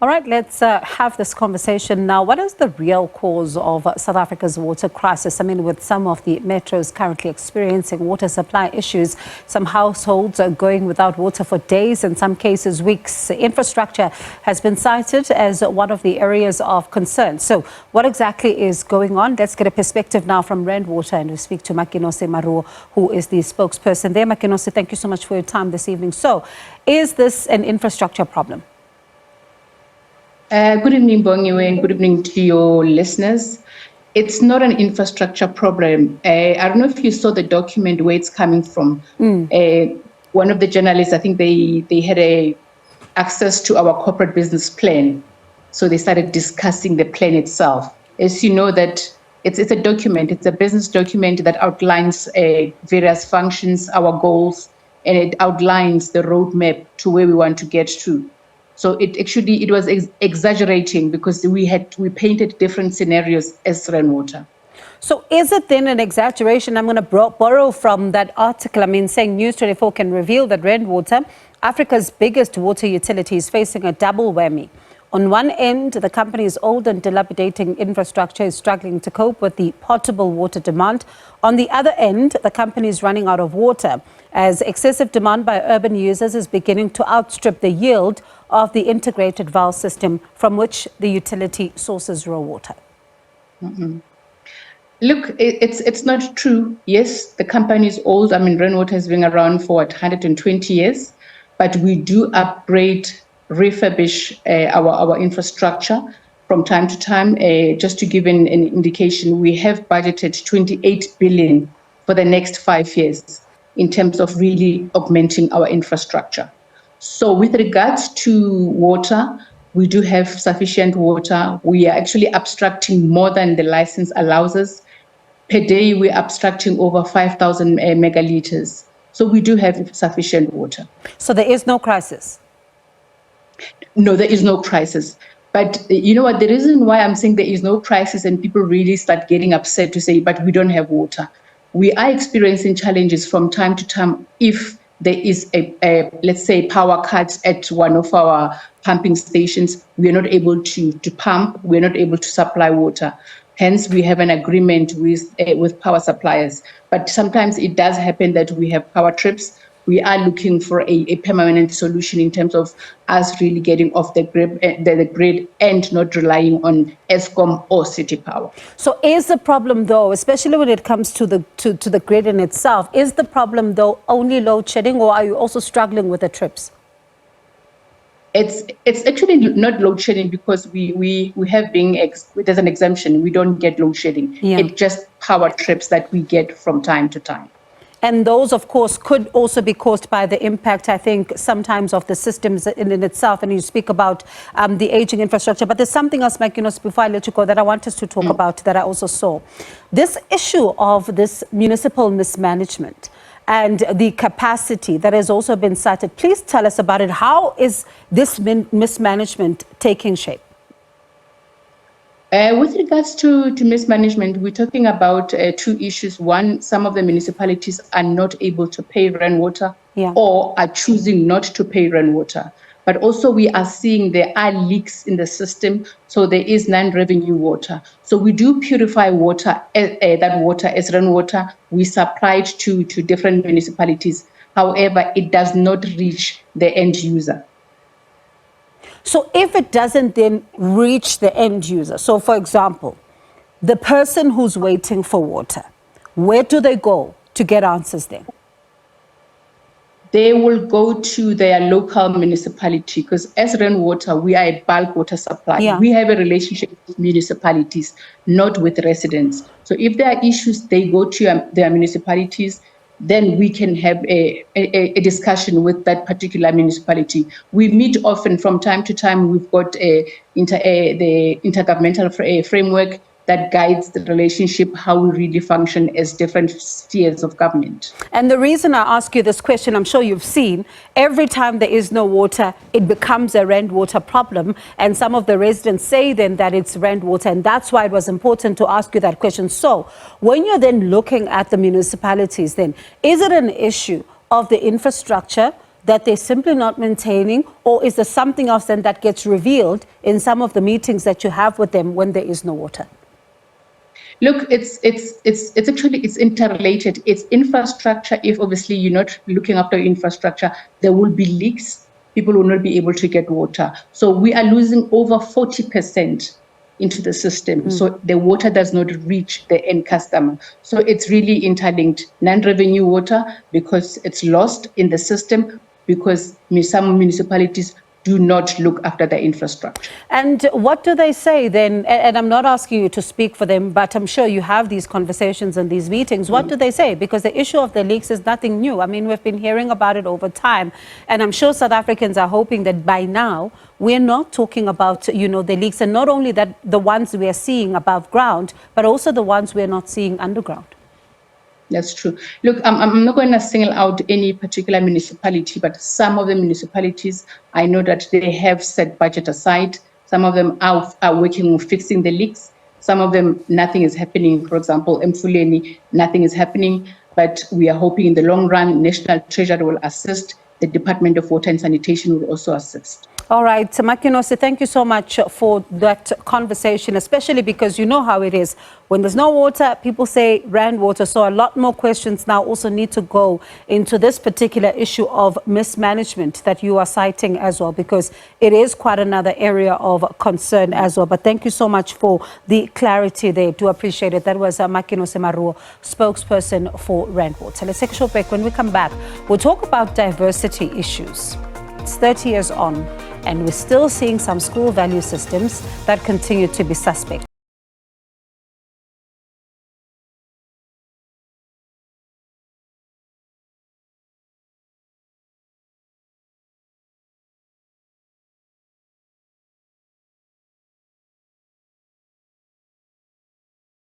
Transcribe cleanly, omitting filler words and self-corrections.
All right, let's have this conversation now. What is the real cause of South Africa's water crisis? I mean, with some of the metros currently experiencing water supply issues, some households are going without water for days, in some cases weeks. Infrastructure has been cited as one of the areas of concern. So what exactly is going on? Let's get a perspective now from Rand Water, and we speak to Makenosi Maroo, who is the spokesperson there. Makenosi, thank you so much for your time this evening. So is this an infrastructure problem? Good evening, Bongiwe, and good evening to your listeners. It's not an infrastructure problem. I don't know if you saw the document where it's coming from. One of the journalists, I think they had access to our corporate business plan. So they started discussing the plan itself. As you know, that it's a document, it's a business document that outlines various functions, our goals, and it outlines the roadmap to where we want to get to. So it was exaggerating because we painted different scenarios as Rand Water. So is it then an exaggeration? I'm going to borrow from that article. I mean, saying News 24 can reveal that Rand Water, Africa's biggest water utility, is facing a double whammy. On one end, the company's old and dilapidating infrastructure is struggling to cope with the potable water demand. On the other end, the company is running out of water, as excessive demand by urban users is beginning to outstrip the yield of the integrated valve system from which the utility sources raw water. Look, it's not true. Yes, the company is old. I mean, Rand Water has been around for 120 years, but we do upgrade, refurbish our infrastructure from time to time. Just to give an indication, we have budgeted 28 billion for the next 5 years in terms of really augmenting our infrastructure. So with regards to water, we do have sufficient water. We are actually abstracting more than the license allows us. Per day, we're abstracting over 5,000 megaliters. So we do have sufficient water. So there is no crisis? No, there is no crisis. But you know what, the reason why I'm saying there is no crisis and people really start getting upset to say, but we don't have water. We are experiencing challenges from time to time if there is let's say, power cuts at one of our pumping stations. We are not able to pump. We are not able to supply water. Hence, we have an agreement with power suppliers. But sometimes it does happen that we have power trips. We are looking for a permanent solution in terms of us really getting off the grid and not relying on Eskom or City Power. So is the problem, though, especially when it comes to the grid in itself, is the problem, though, only load shedding, or are you also struggling with the trips? It's actually not load shedding because we have there's an exemption. We don't get load shedding. Yeah. It's just power trips that we get from time to time. And those, of course, could also be caused by the impact, I think, sometimes of the systems in itself. And you speak about the aging infrastructure. But there's something else, Makenosi, before I let you go, that I want us to talk about that I also saw. This issue of this municipal mismanagement and the capacity that has also been cited. Please tell us about it. How is this mismanagement taking shape? With regards to mismanagement, we're talking about two issues. One, some of the municipalities are not able to pay Rand Water or are choosing not to pay Rand Water. But also we are seeing there are leaks in the system, so there is non-revenue water. So we do purify water, that water as Rand Water. We supply it to different municipalities. However, it does not reach the end user. So if it doesn't then reach the end user, so for example, the person who's waiting for water, where do they go to get answers then? They will go to their local municipality because as Rand Water, we are a bulk water supplier. Yeah. We have a relationship with municipalities, not with residents. So if there are issues, they go to their municipalities. Then we can have a discussion with that particular municipality. We meet often from time to time. We've got the intergovernmental framework that guides the relationship, how we really function as different spheres of government. And the reason I ask you this question, I'm sure you've seen, every time there is no water, it becomes a Rand Water problem. And some of the residents say then that it's Rand Water. And that's why it was important to ask you that question. So when you're then looking at the municipalities then, is it an issue of the infrastructure, that they're simply not maintaining, or is there something else then that gets revealed in some of the meetings that you have with them when there is no water? Look, it's actually interrelated. It's infrastructure. If obviously you're not looking after infrastructure, there will be leaks. People will not be able to get water. So we are losing over 40% into the system. So the water does not reach the end customer. So it's really interlinked. Non-revenue water, because it's lost in the system, because some municipalities do not look after the infrastructure. And what do they say then? And I'm not asking you to speak for them, but I'm sure you have these conversations and these meetings. What do they say? Because the issue of the leaks is nothing new. I mean, we've been hearing about it over time. And I'm sure South Africans are hoping that by now we're not talking about, the leaks, and not only that, the ones we are seeing above ground, but also the ones we're not seeing underground. That's true. Look, I'm not going to single out any particular municipality, but some of the municipalities, I know that they have set budget aside. Some of them are working on fixing the leaks. Some of them, nothing is happening. For example, Mfuleni, nothing is happening. But we are hoping in the long run, National Treasury will assist. The Department of Water and Sanitation will also assist. All right, Makenosi, thank you so much for that conversation, especially because you know how it is. When there's no water, people say Rand water. So a lot more questions now also need to go into this particular issue of mismanagement that you are citing as well, because it is quite another area of concern as well. But thank you so much for the clarity there. Do appreciate it. That was Makenosi Maroo, spokesperson for Rand Water. Let's take a short break. When we come back, we'll talk about diversity issues. It's 30 years on, and we're still seeing some school value systems that continue to be suspect.